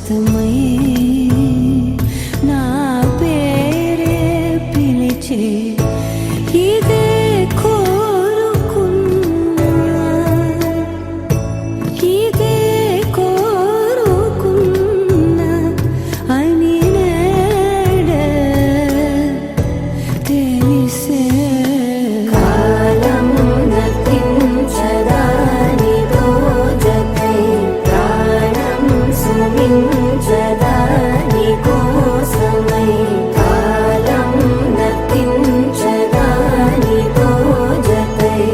కోసమై నా పేరే పిలిచే ఇదే కోరుకున్నా ఇదే కోరుకున్నా అని నేడే తెలిసే కాలం నతించదాని దోజకై ప్రాణం సుమించదాని కోసమై కాలం నతించదాని దోజకై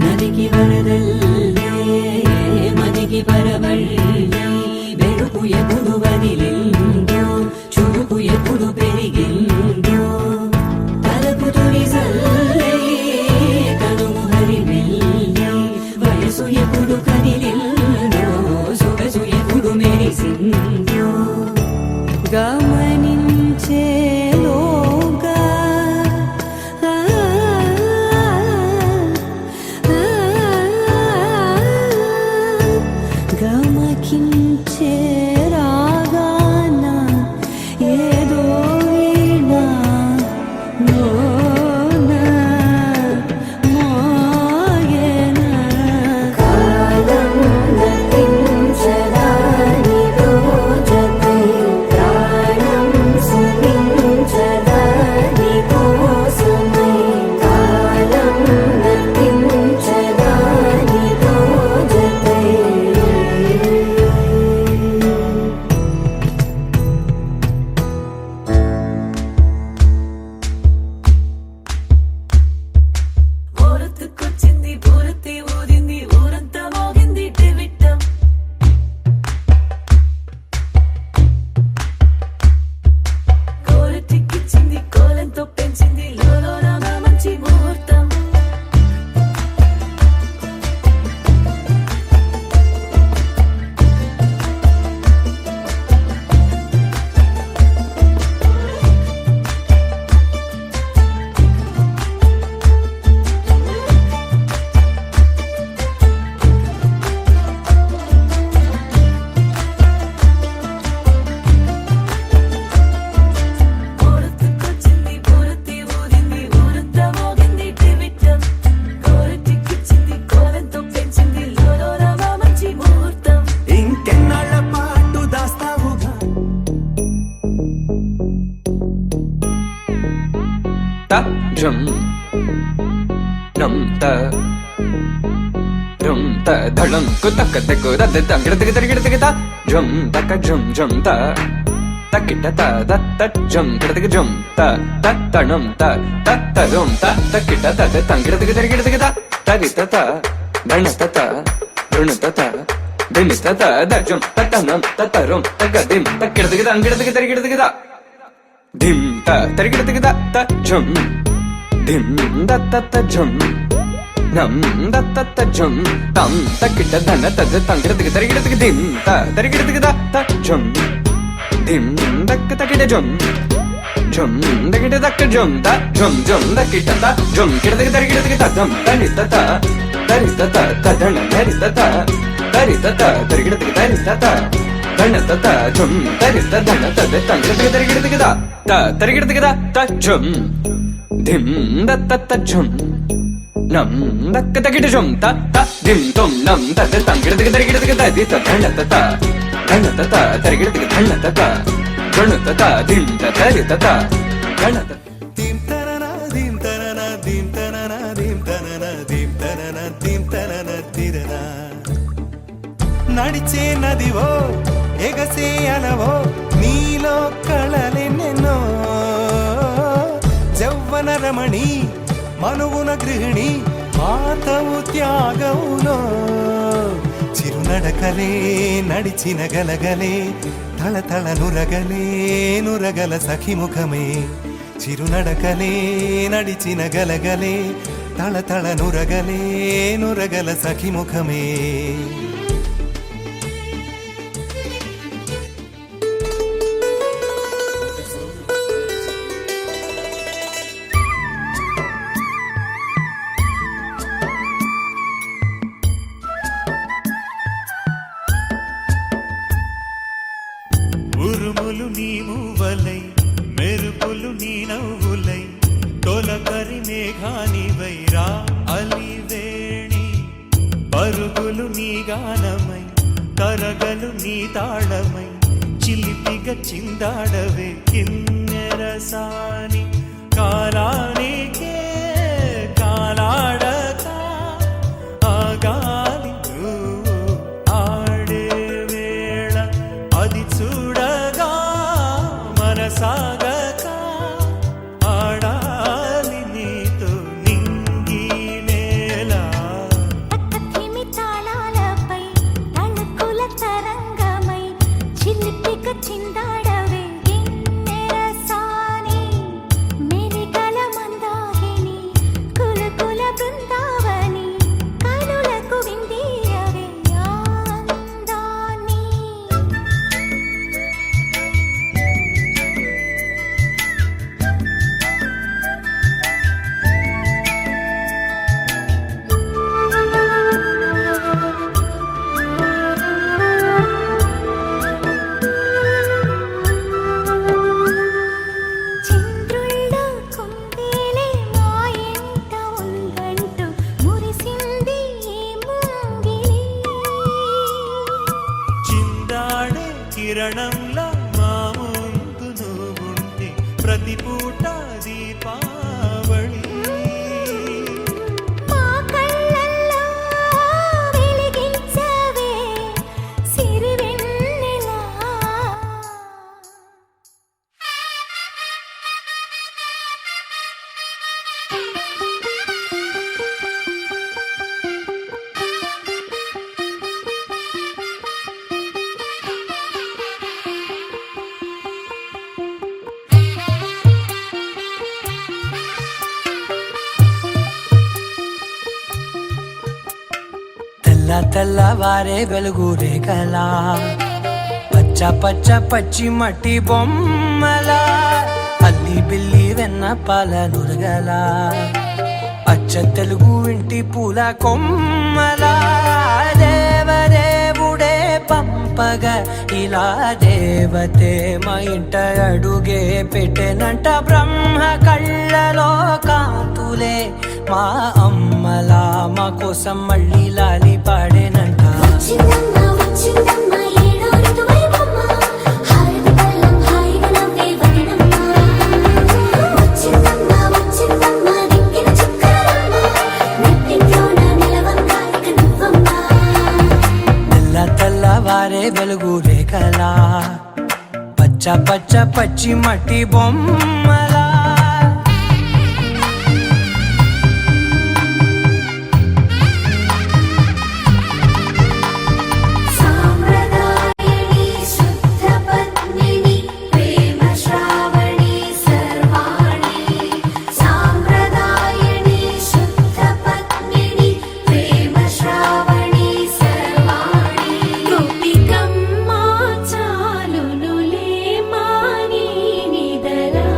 నదికి వరదల్లే మదికి పరవళ్ళే వెలుపు ఎప్పుడు వదిలిందో చురుకు ఎప్పుడు పెరిగిందో తలపు తొలిసల్లే కనుము హరివెల్లే వయసు ఎప్పుడు కదిలిందో సొగసు ఎప్పుడు మెరిసిందో గమనించేలోగా గమకించే రాగాన ఏదో వీణా లోన మోగేనా కాలం నతించదాని దోజకై ప్రాణం సుమించదాని కోసమై కాలం నతించదాని దోజకై ఊరొత్తుకొచ్చింది పూరత్తి ఊదింది ఊరంతా మోగింది టివిట్టం కోరటిక్కిచ్చింది కోలంతో పెంచింది లోలోన మంచి ముహూర్తం ఊరొత్తుకొచ్చింది పూరత్తి ఊదింది ఊరంతా మోగింది టివిట్టం కోరటిక్కిచ్చింది కోలంతో పెంచింది లోలోన మంచి ముహూర్తం ఇంకెన్నాళ్ళ పాటు దాస్తావుగా త జం నం త రం త ధళం కుతక తెకు దద తంగడ తెగ తెగ తెగ త జం తక జం జం త తకిట త దత్త జం తెగ తెగ జం త తత్తణం త తత్తరం త తకిట త తంగడ తెగ తెగ తెగ త తరిత త ధణ త రుణ త దిని త ద జం తత్తనం తత్తరం తగ దిం తకిట తెగ తంగడ తెగ తెగ తెగ త ధిం త తరిగిడ తెగ త జం ధిం దత్త జం నం దత్త జం తం తకిట ధన తద తంగిడ తెగ తరిగిడ తెగ ధిం త తరిగిడ తెగ త జం ధిం దక్క తకిట జం జం దకిట దక్క జం త జం జం దకిట త జం కిడ తెగ తరిగిడ తెగ త జం తరిత త తరిత త తదణ తరిత త తరిత త తరిగిడ తెగ తరిత త ధన త జం తరిత ధన తద తంగిడ తెగ తరిగిడ తెగ త తరిగిడ తెగ త జం ధిం దత్త జం నం దక్క తకిట జం త ధిం తం నం తద తంగిడ తెగ తరిగిడ తెగ తది త ధన త తరిగిడ తెగ ధన త గణ త ధిం త తరి త గణ త దీం తనన దీం తనన దీం తనన దీం తనన దీం తనన దీం తనన తిరన నడిచే నదివో ఎగసే అలవో నీలో కళలెన్నెన్నో వనరమణి మనువున గృహిణి మాతవు త్యాగములో చిరునడకలే నడిచిన గలగలే తళతళ నురగలే నురగల సఖిముఖమే చిరునడకలే నడిచిన గలగలే తళతళ నురగలే నురగల సఖిముఖమే ఉరుములు నీ మూవలై మెరుపులు నీ నవ్వులై తొలకరి మేఘానివై రా అలివేణి పరుగులు నీ గానమై తరగలు నీ తాళమై చిలిపిగా చిందాడవే కిన్నెరసాని కాలానికే కాలాడక ఆగాలి ఆడే వేళ అది చూడగా మనసాగక ఆడాలి నీతో నింగి నేల తక్కతిమి తాళాలపై తణుకుల తరంగమై చిలిపిక చిందాడవే గిన్నెరసాని మెరికల మందాకిని కులకుల బృందావని కనులకు విందీయవే ఆనందాన్ని చంద్రుల్లో కుందేలే మా ఇంట ఉందంటూ మురిసింది ఈ ముంగిలి చిందాడే కిరణంలా మా ముందు నువ్వుంటే ప్రతి పూట దీపావళి మా కళ్ళల్లో వెలిగించవే సిరివెన్నెలా తెల్ల తెల్లవారే వెలుగు రేఖలా పచ్చ పచ్చ పచ్చి మట్టి బొమ్మలా అల్లి బిల్లి వెన్న పాల నురగలా అచ్చ తెలుగు ఇంటి పూల కొమ్మలా దేవదేవుడే పంపగా ఇలా దేవతే మా ఇంట అడుగే పెట్టెనంట బ్రహ్మ కళ్ళలో కాంతులే మా అమ్మలా మా కోసం మళ్ళీ లాలి పాడేనంట వచ్చిందమ్మ ఏడో ఋతువైవమ్మ హారతి పళ్ళం హాయిగా నవ్వే వదినమ్మ వచ్చిందమ్మ దిక్కిన చుక్కలమ్మ నెట్టింట్లోన నిలవంగా ఇక నువ్వమ్మ తెల్ల తెల్లవారే వెలుగు రేఖలా పచ్చ పచ్చ పచ్చి మట్టి బొమ్మలా సాంప్రదాయని శుద్ధ పద్మిని ప్రేమ శ్రావణి సర్వాణి సాంప్రదాయని శుద్ధ పద్మిని ప్రేమ శ్రావణి సర్వాణి గోపికమ్మ చాలునులే మాని నిదరా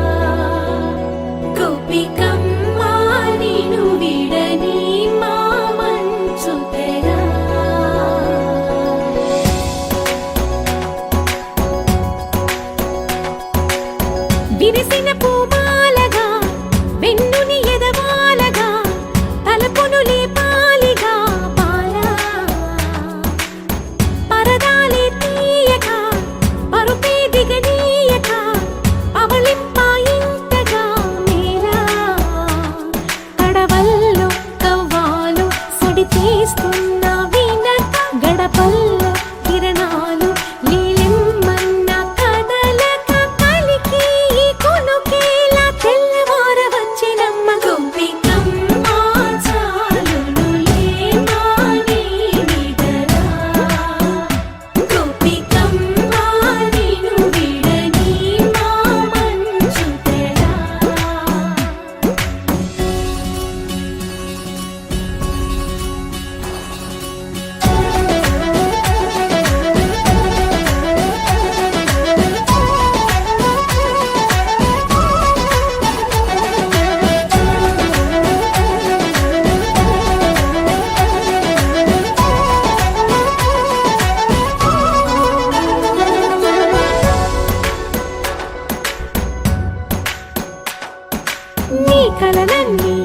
కలలన్నీ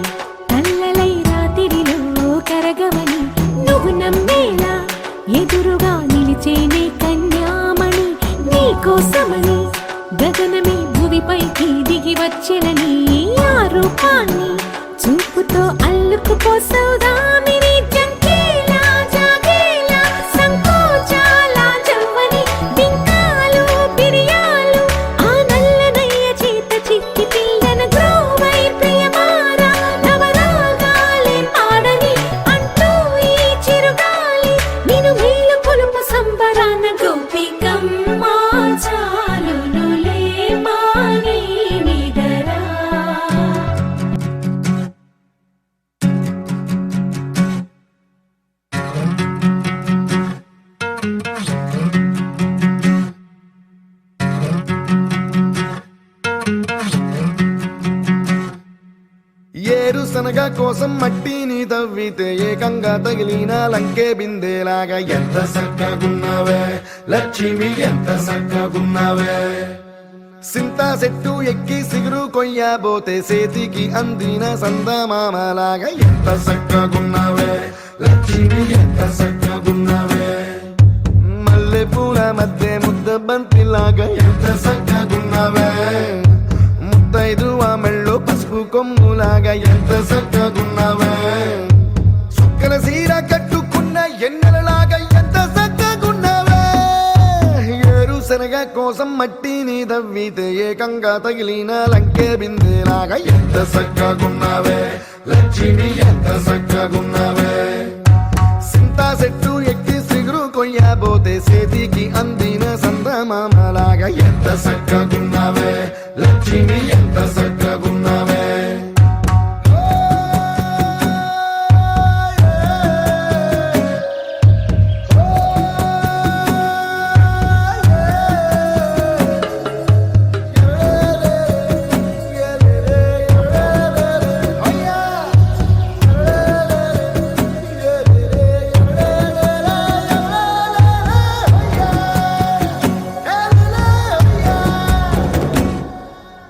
కల్లలై రాత్రిలో కరగవని నువ్వు నమ్మేలా ఎదురుగా నిలిచేనే కన్యామణి నీకోసమని గగనమే భువిపైకి దిగి వచ్చెనని ఆ రూపాన్ని చూపుతో అల్లుకుపోసౌదామిని జంకేలా జాగేలా సంకోచాల జవ్వని బింకాలు బిరియాలు ఆ నల్లనయ్య చేత చిక్కి పిల్లన గ్రోవై ప్రియమారా నవరాగాలే పాడని అంటూ ఈ చిరుగాలి నిన్ను మేలు కొలుపు సంబరాన గోపికమ్మ చాలునులే మాని నిదరా ఏరుశనగ కోసం మట్టిని తవ్వితే ఏకంగా తగిలిన లంకే బిందేలాగా ఎంత సక్కగున్నావే లక్ష్మి ఎంత సక్కగున్నావే సింతా చెట్టు ఎక్కి సిగురు కొయ్యబోతే చేతికి అందిన సందమామలాగా ఎంత సక్కగున్నావే లక్ష్మి ఎంత సక్కగున్నావే మల్లె పూల మధ్య ముద్ద బంతిలాగా ఎంత సక్కగున్నావే ముత్తైదు ఆ మెళ్ళో పసుపు కొమ్ములాగా ఎంత సక్కగున్నావే సుక్కల సీర కట్టుకున్న ఎన్నెలలాగా ఎంత సక్కగున్నావే ఏరుశనగ కోసం మట్టిని దవ్వితే ఏకంగా తగిలిన లంకే బిందేలాగా ఎంత సక్కగున్నావే లక్ష్మి ఎంత సక్కగున్నావే సింతా చెట్టు ఎక్కి సిగురు కొయ్యబోతే చేతికి అందిన సందమామలాగా ఎంత సక్కగున్నావే లక్ష్మి ఎంత సక్కగున్నావే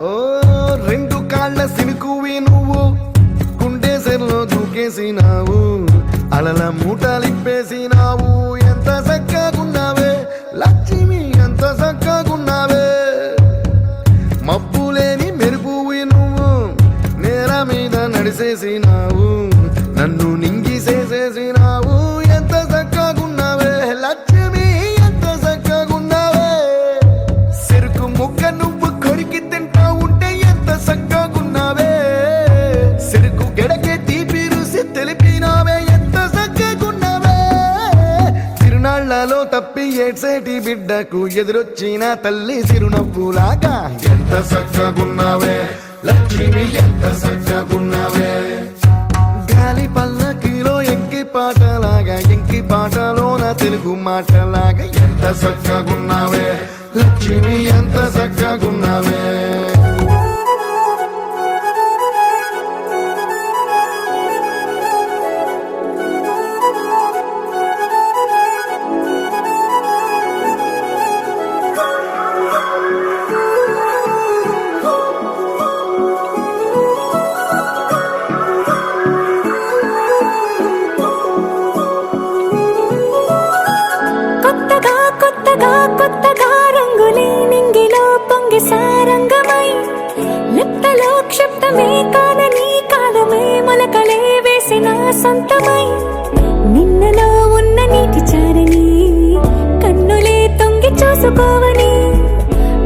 ఓ రెండు కాళ్ళ సినుకువి నువ్వు గుండె సెర్లో దూకేసినావు అలల మూటలిప్పేసినావు ఎంత చక్కగున్నావే లక్ష్మి ఎంత చక్కగున్నావే మబ్బులేని మెరుపువి నువ్వు నేల మీద నడిసేసినావు నన్ను నింగిసేసేసినావు ఎంత చక్కగున్నావే లక్ష్మి ఎంత చక్కగున్నావే చెరుకు ముక్క నువ్వు కొరికి తింటా ఉంటే ఎంత చక్కగున్నావే చెరుకు గెడకే తీపి రుసి తెలిపినావే ఎంత చక్కగున్నావే తిరునాళ్లలో తప్పి ఏడ్సేటి బిడ్డకు ఎదురొచ్చిన తల్లి చిరునవ్వులాగా ఎంత చక్కగున్నావే లక్ష్మి ఎంత చక్కగున్నావే గాలి పల్లకిలో ఎంకి పాటలాగా ఎంకి పాటలోన తెలుగు మాటలాగా ఎంత చక్కగున్నావే లక్ష్మి ఎంత చక్కగున్నావే కొత్తగా కొత్తగా కొత్తగా రంగులే నింగిలో పొంగి సారంగమై లెక్కలో క్షిప్తమే కాదని కాలమే మొలకలే వేసిన సొంతమై నిన్నలో ఉన్న నీటి చారని కన్నులే తొంగి చూసుకోవని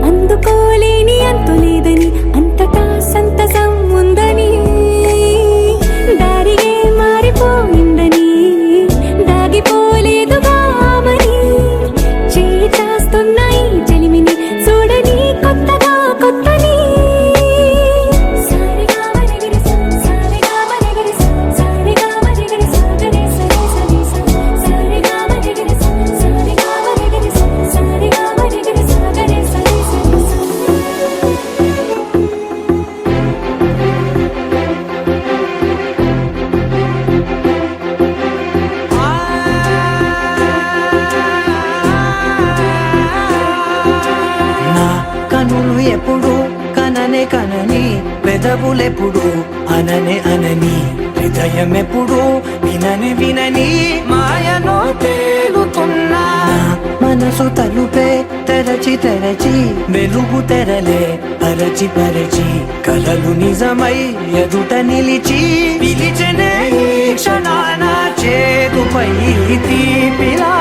అందుకోలేని అంతు లేదని అంతటా సంతసం ఉందని దారిగే మారిపోయిందని దాగిపోలేదుగా ఆమని చేయి చాస్తున్నాయి జలిమిని చూడని కొత్తగా కొత్తని సారిగా మరిగిరి సారిగా మరిగిరి సారిగా మరిగిరి సాగరే సరి సరి సారిగా మరిగిరి సారిగా మరిగిరి సారిగా మరిగిరి సాగరే సరి సరి నా కనులు ఎప్పుడు కననే కనని పెదవులెప్పుడు అననే అనని హృదయమెప్పుడు వినని వినని మాయలో తేలుతున్నా మనసు తలుపే తెరచి తెరచి వెలుగు తెరలే పరచి పరచి కలలు నిజమై ఎదుట నిలిచి పిలిచనే ఈ క్షణాన చేతుపై తీపిలా